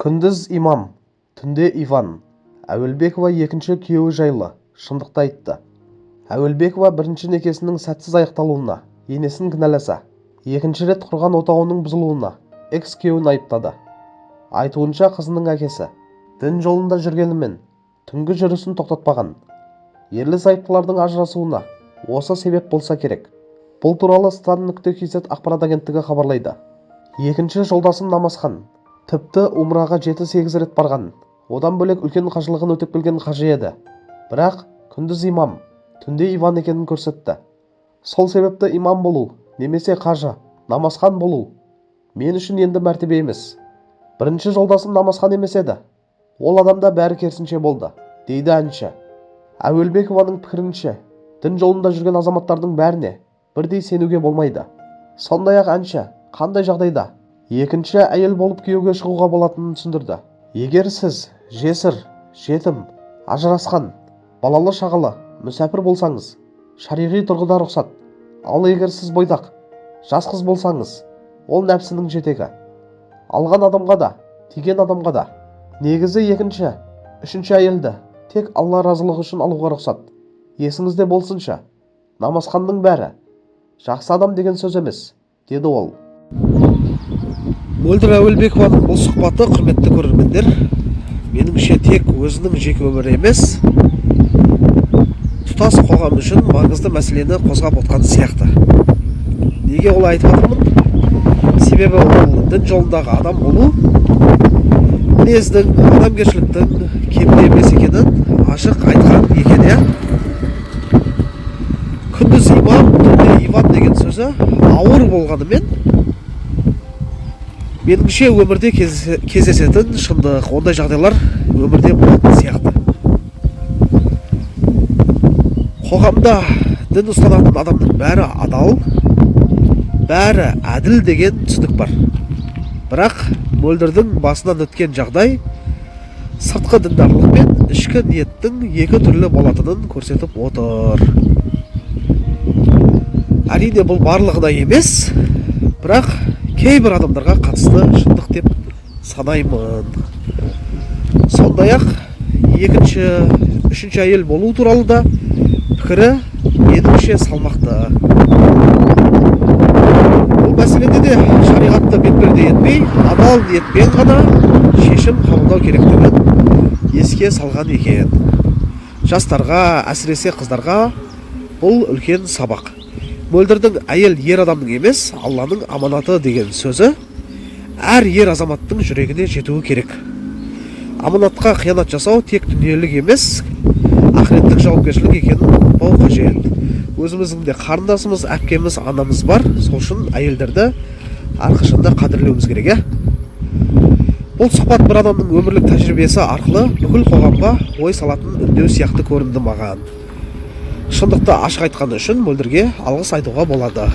Күндіз имам, түнде Иван. Әуелбекова екінші күйеуі жайлы шындықты айтты. Әуелбекова бірінші некесінің сәтсіз аяқталуына енесін кінәласа, екінші рет құрған отауының бұзылуына экс-күйеуін айыптады. Айтуынша қызының әкесі дін жолында жүргенімен түнгі жүрісін тоқтатпаған. Ерлі-зайыптылардың ажырасуына осы себеп болса керек. Бұл туралы Стан.kz ақпарат агенттігі хабарлайды. Екінші жолдасым Намазхан тіпті умраға 7-8 рет барған. Одан бөлек үлкен қажылығын өтеп келген қажы еді. Бірақ күндіз имам, түнде Иван екенін көрсетті. Сол себепті имам болу, немесе қажы, Намазхан болу мен үшін енді мәртебе емес. Бірінші жолдасым Намазхан емес еді. Ол адамда бәрі керісінше болды, дейді әнші. Әуелбекованың пікірінше, дін жолында жүрген азаматтардың бәріне бірдей сенуге болмайды. Сондай-ақ әнші қандай жағдайда екінші әйел болып күйеуге шығуға болатынын түсіндірді. Егер сіз жесір, жетім, ажырасқан, балалы шағалы, мүсәпір болсаңыз, шариғи тұрғыда рұқсат. Ал егер сіз бойдақ, жас қыз болсаңыз, ол нәпсінің жетегі. Алған адамға да, тиген адамға да. Негізі екінші, үшінші әйелді тек Алла разылығы үшін алуға рұқсат. Есіңізде болсынша, Намазханның бәрі жақсы адам деген сөз емес, деді ол. Мөлдір Әуелбекованың бұл сұхбаты, құрметті көрермендер, меніңше тек өзінің жеке өмірі емес, тұтас қоғам үшін маңызды мәселені қозғап отқан сияқты. Неге олай айтып жатырмын? Себебі ол дін жолындағы адам болу, мінездің, адамгершіліктің кемде емес екенін ашық айтқан екен, иә? Күндіз имам, түнде Иван деген сөзі ауыр болғанымен, меніңше өмірде кездесетін шындық, ондай жағдайлар өмірде болатын сияқты. Қоғамда дін ұстанатын адамның бәрі адал, бәрі әділ деген түсінік бар. Бірақ мөлдірдің басынан өткен жағдай сыртқы діндарлық пен ішкі ниеттің екі түрлі болатынын көрсетіп отыр. Әрине бұл барлығына емес, бірақ кейбір адамдарға қатысты шындық деп санаймын. Сондай-ақ екінші, үшінші әйел болу туралы да пікірі меніңше салмақты. Бұл мәселеде де шариғатты бетперде етпей, адал ниетпен ғана шешім қабылдау керектігін еске салған екен. Жастарға, әсіресе қыздарға бұл үлкен сабақ. Мөлдірдің әйел ер адамның емес, Алланың аманаты деген сөзі әр ер азаматтың жүрегіне жетуі керек. Аманатқа қиянат жасау тек дүниелік емес, ақыреттік жауапкершілік екенін ұмытпау қажет. Өзіміздің де қарындасымыз, әпкеміз, анамыз бар, сол үшін әйелдерді әрқашанда қадірлеуіміз керек, Бұл сұхбат бір адамның өмірлік тәжірибесі арқылы бүкіл қоғамға ой салатын үндеу сияқты көрінді маған. Шындықты ашық айтқаны үшін Мөлдірге алғыс айтуға болады.